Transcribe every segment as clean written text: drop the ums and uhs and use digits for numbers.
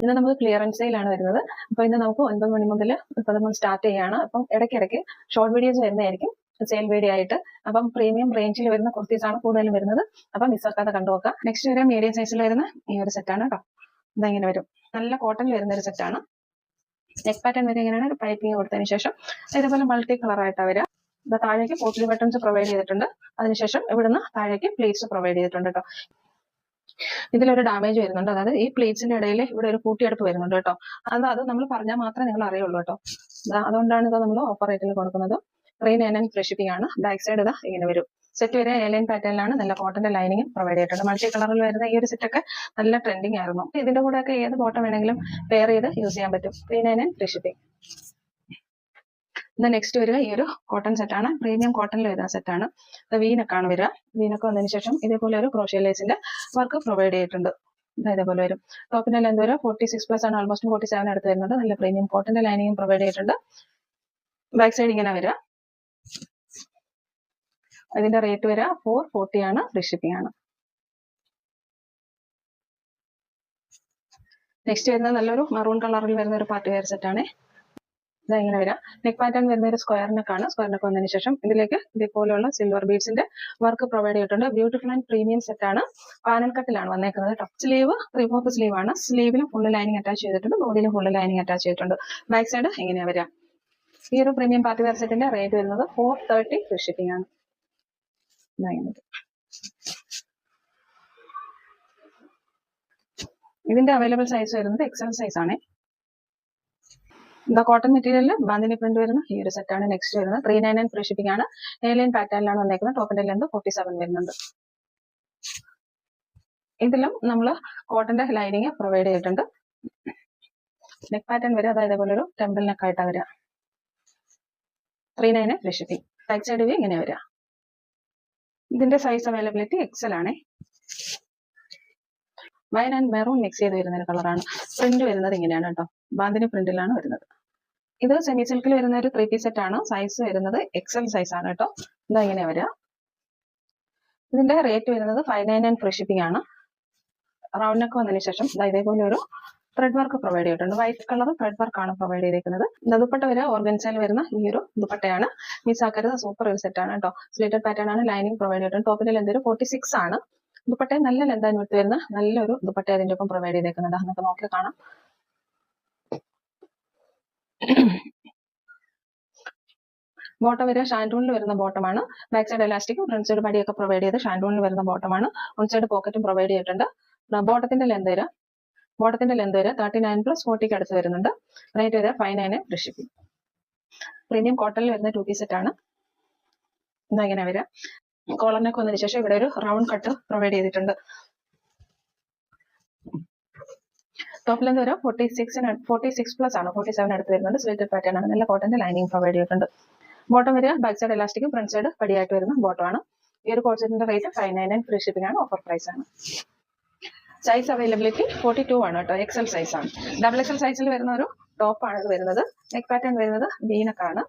ഇന്ന് നമുക്ക് ക്ലിയറൻസ് സെയിലാണ് വരുന്നത്. അപ്പോൾ ഇന്ന് നമുക്ക് 9 മണി മുതൽ ഇപ്പോൾ നമ്മൾ സ്റ്റാർട്ട് ചെയ്യുകയാണ്. അപ്പം ഇടയ്ക്കിടയ്ക്ക് ഷോർട്ട് വീഡിയോസ് വരുന്നതായിരിക്കും സെയിൽ വീഡിയോ ആയിട്ട്. അപ്പം പ്രീമിയം റേഞ്ചിൽ വരുന്ന കുർത്തീസ് ആണ് കൂടുതലും വരുന്നത്. അപ്പം മിസ്സാക്കാതെ കണ്ടു നോക്കാം. നെക്സ്റ്റ് വരെ മീഡിയം സൈസിൽ വരുന്ന ഈ ഒരു സെറ്റാണ് കേട്ടോ. ഇതെങ്ങനെ വരും, നല്ല കോട്ടണിൽ വരുന്ന ഒരു സെറ്റാണ്. നെക്ക് പാറ്റേൺ വരെ ഇങ്ങനെയാണ് ഒരു പൈപ്പിംഗ് കൊടുത്തതിന് ശേഷം ഇതേപോലെ മൾട്ടി കളർ ആയിട്ടാണ് വരിക. താഴേക്ക് പോട്ട്ലി ബട്ടൺസ് പ്രൊവൈഡ് ചെയ്തിട്ടുണ്ട്. അതിനുശേഷം ഇവിടുന്ന് താഴേക്ക് പ്ലേറ്റ്സ് പ്രൊവൈഡ് ചെയ്തിട്ടുണ്ട് കേട്ടോ. ഇതിലൊരു ഡാമേജ് വരുന്നുണ്ട്, അതായത് ഈ പ്ലേറ്റ്സിന്റെ ഇടയിൽ ഇവിടെ ഒരു കൂട്ടിയെടുപ്പ് വരുന്നുണ്ട് കേട്ടോ. അത് നമ്മൾ പറഞ്ഞാൽ മാത്രമേ നിങ്ങൾ അറിയുള്ളൂ കേട്ടോ. അതുകൊണ്ടാണ് ഇത് നമ്മൾ ഓഫർ റേറ്റിൽ കൊടുക്കുന്നത്. 399 ഫ്രീ ഷിപ്പിംഗ് ആണ്. ബാക്ക് സൈഡ് ഇതാ ഇങ്ങനെ വരും. സെറ്റ് വരെ എയർലൈൻ പാറ്റേണിലാണ്, നല്ല കോട്ടന്റെ ലൈനിങ് പ്രൊവൈഡ് ചെയ്തിട്ടുണ്ട്. മൾട്ടി കളറിൽ വരുന്ന ഈ ഒരു സെറ്റൊക്കെ നല്ല ട്രെൻഡിങ് ആയിരുന്നു. ഇതിന്റെ കൂടെ ഒക്കെ ഏത് ബോട്ടം വേണമെങ്കിലും പെയർ ചെയ്ത് യൂസ് ചെയ്യാൻ പറ്റും. 399 ഫ്രീ ഷിപ്പിംഗ്. നെക്സ്റ്റ് വരിക ഈ ഒരു കോട്ടൺ സെറ്റാണ്. പ്രീമിയം കോട്ടണിൽ വരുന്ന സെറ്റാണ്. വീനക്കാണ് വരിക. വീനക്ക് വന്നതിന് ശേഷം ഇതേപോലെ ഒരു ക്രോഷ്യ ലേസിന്റെ വർക്ക് പ്രൊവൈഡ് ചെയ്തിട്ടുണ്ട്. ഇതേപോലെ വരും. ടോപ്പിന്റെ ലെന്ത് വരെ 46+ ആണ്, ഓൾമോസ്റ്റ് 47 അടുത്ത് വരുന്നുണ്ട്. നല്ല പ്രീമിയം കോട്ടന്റെ ലൈനിങ്ങും പ്രൊവൈഡ് ചെയ്തിട്ടുണ്ട്. ബാക്ക് സൈഡ് ഇങ്ങനെ വരിക. ഇതിന്റെ റേറ്റ് വരിക 440 ആണ്. ഫ്രീ ഷിപ്പിംഗ് ആണ്. നെക്സ്റ്റ് വരുന്നത് നല്ലൊരു മറൂൺ കളറിൽ വരുന്ന ഒരു പാർട്ടി വെയർ സെറ്റാണ്. ഇങ്ങനെ വരാം. നെക്ക് പാറ്റേൺ വരുന്ന ഒരു സ്ക്വയർ നെക്കാണ്. സ്ക്വയർ നെക്ക് വന്നതിന് ശേഷം ഇതിലേക്ക് ഇതേപോലെയുള്ള സിൽവർ ബീഡ്സിന്റെ വർക്ക് പ്രൊവൈഡ് ചെയ്തിട്ടുണ്ട്. ബ്യൂട്ടിഫുൾ ആൻഡ് പ്രീമിയം സെറ്റ് ആണ്. പാനൽ കട്ടിലാണ് വന്നേക്കുന്നത് കേട്ടോ. സ്ലീവ് 3/4 സ്ലീവ് ആണ്. സ്ലീവിലും ഫുള്ള് ലൈനിങ് അറ്റാച്ച് ചെയ്തിട്ടുണ്ട്, ബോഡിയിലും ഫുള്ള് ലൈനിങ് അറ്റാച്ച് ചെയ്തിട്ടുണ്ട്. ബാക്ക് സൈഡ് എങ്ങനെയാ വരിക. ഈ ഒരു പ്രീമിയം പാർട്ടി വെയർ സെറ്റിന്റെ റേറ്റ് വരുന്നത് 430 ഫ്രീ ഷിപ്പിംഗ് ആണ്. ഇതിന്റെ അവൈലബിൾ സൈസ് വരുന്നത് XL സൈസ് ആണ്. കോട്ടൺ മെറ്റീരിയലിൽ ബാന്തിനി പ്രിന്റ് വരുന്ന ഈ ഒരു സെറ്റാണ് നെക്സ്റ്റ് വരുന്നത്. 399 ഫ്രീ ഷിപ്പിംഗ് ആണ്. എയർലൈൻ പാറ്റേണിലാണ് വന്നേക്കുന്നത്. ടോപ്പിന്റെ ലെന്ത് 47 വരുന്നുണ്ട്. ഇതിലും നമ്മൾ കോട്ടന്റെ ലൈനിങ് പ്രൊവൈഡ് ചെയ്തിട്ടുണ്ട്. നെക്ക് പാറ്റേൺ വരെ അതായത് പോലെ ഒരു ടെമ്പിൾ നെക്കായിട്ടാണ് വരിക. 399 free shipping. Back side view ഇങ്ങനെ വരിക. ഇതിന്റെ സൈസ് അവൈലബിലിറ്റി XL ആണ്. വൈൻ ആൻഡ് മെറൂൺ മിക്സ് ചെയ്ത് വരുന്ന ഒരു കളറാണ്. പ്രിന്റ് വരുന്നത് ഇങ്ങനെയാണ് കേട്ടോ. ബാന്തിനി പ്രിന്റിലാണ് വരുന്നത്. ഇത് സെമി സിൽക്കിൽ വരുന്ന ഒരു 3 പീസ് സെറ്റ് ആണ്. സൈസ് വരുന്നത് XL സൈസ് ആണ് കേട്ടോ. ഇതാ ഇങ്ങനെ വരിക. ഇതിന്റെ റേറ്റ് വരുന്നത് 599 ഫ്രീ ഷിപ്പിംഗ് ആണ്. റൗണ്ട് നെക്ക് വന്നതിന് ശേഷം ഇതേപോലെ ഒരു ത്രെഡ് വർക്ക് പ്രൊവൈഡ് ചെയ്തിട്ടുണ്ട്. വൈറ്റ് കളർ ത്രെഡ് വർക്ക് ആണ് പ്രൊവൈഡ് ചെയ്തിരിക്കുന്നത്. ദുപ്പട്ട വരെ ഓർഗൻസയിൽ വരുന്ന ഈ ഒരു ദുപ്പട്ടയാണ്. മിസ്സാക്കരുത്, സൂപ്പർ ഒരു സെറ്റ് ആണ് കേട്ടോ. സ്ലിറ്റഡ് പാറ്റേൺ ആണ്. ലൈനിങ് പ്രൊവൈഡ് ചെയ്തിട്ടുണ്ട്. ടോപ്പിന്റെ ലെന്ത് ഒരു 46 ആണ്. ദുപ്പട്ട നല്ല ലെന്താൻ വിട്ട് വരുന്ന നല്ലൊരു ദുപ്പട്ട അതിന്റെ ഒപ്പം പ്രൊവൈഡ് ചെയ്തേക്കുന്നുണ്ട്. നമുക്ക് നോക്കി കാണാം. ബോട്ടം വരെ ഷാൻഡൂണിൽ വരുന്ന ബോട്ടമാണ്. ബാക്ക് സൈഡ് എലാസ്റ്റിക്കും ഫ്രണ്ട് സൈഡ് പടിയൊക്കെ പ്രൊവൈഡ് ചെയ്ത് ഷാൻഡൂണിൽ വരുന്ന ബോട്ടമാണ്. വൺ സൈഡ് പോക്കറ്റും പ്രൊവൈഡ് ചെയ്തിട്ടുണ്ട്. ബോട്ടത്തിന്റെ ലെന്ത് വരെ 39 + 40 അടുത്ത് വരുന്നുണ്ട്. റേറ്റ് വരെ 599 ഫ്രീ ഷിപ്പിംഗ്. പ്രീമിയം കോട്ടണിൽ വരുന്ന 2 പീസ് സെറ്റ് ആണ്. ഇങ്ങനെ വരിക. കോളറിനൊക്കെ വന്നതിന് ശേഷം ഇവിടെ ഒരു റൗണ്ട് കട്ട് പ്രൊവൈഡ് ചെയ്തിട്ടുണ്ട്. ടോപ്പ് ലെന്ത് വരെ 46+ ആണ്, 47 അടുത്ത് വരുന്നുണ്ട്. സ്ലിറ്റഡ് പാറ്റേൺ ആണ്. നല്ല കോട്ടന്റെ ലൈനിങ് പ്രൊവൈഡ് ചെയ്തിട്ടുണ്ട്. ബോട്ടം വരിക ബാക്ക് സൈഡ് എലാസ്റ്റിക്കും ഫ്രണ്ട് സൈഡ് പടിയായിട്ട് വരുന്ന ബോട്ടം ആണ്. ഈ ഒരു കോട്ട് സെറ്റിന്റെ റേറ്റ് 599 ഫ്രീ ഷിപ്പിംഗ് ആണ്. ഓഫർ പ്രൈസ് ആണ്. സൈസ് അവൈലബിലിറ്റി 42 ആണ് കേട്ടോ. XL സൈസ് ആണ്. XXL സൈസിൽ വരുന്ന ഒരു ടോപ്പ് ആണ് ഇത് വരുന്നത്. നെക്ക് പാറ്റേൺ വരുന്നത് വീനക്കാണ്.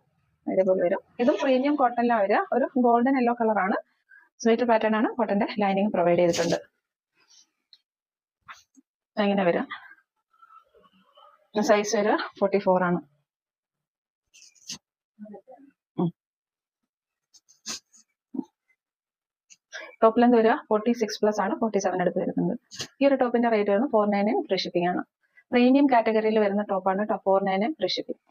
ഇതേപോലെ വരും. ഇതും പ്രീമിയം കോട്ടണിലാണ് വരിക. ഒരു ഗോൾഡൻ യെല്ലോ കളർ ആണ്. സ്ലിറ്റഡ് പാറ്റേൺ ആണ്. കോട്ടന്റെ ലൈനിങ് പ്രൊവൈഡ് ചെയ്തിട്ടുണ്ട്. അങ്ങനെ വരിക. സൈസ് വരിക 44 ആണ്. ടോപ്പ് ലെന്ത് വരിക 46+ ആണ്, 47 അടുത്ത് വരുന്നുണ്ട്. ഈ ഒരു ടോപ്പിന്റെ റേറ്റ് വരുന്നത് 499 ഫ്രീ ഷിപ്പിംഗ് ആണ്. പ്രീമിയം കാറ്റഗറിയിൽ വരുന്ന ടോപ്പാണ്. 499 ഫ്രീ ഷിപ്പിംഗ്.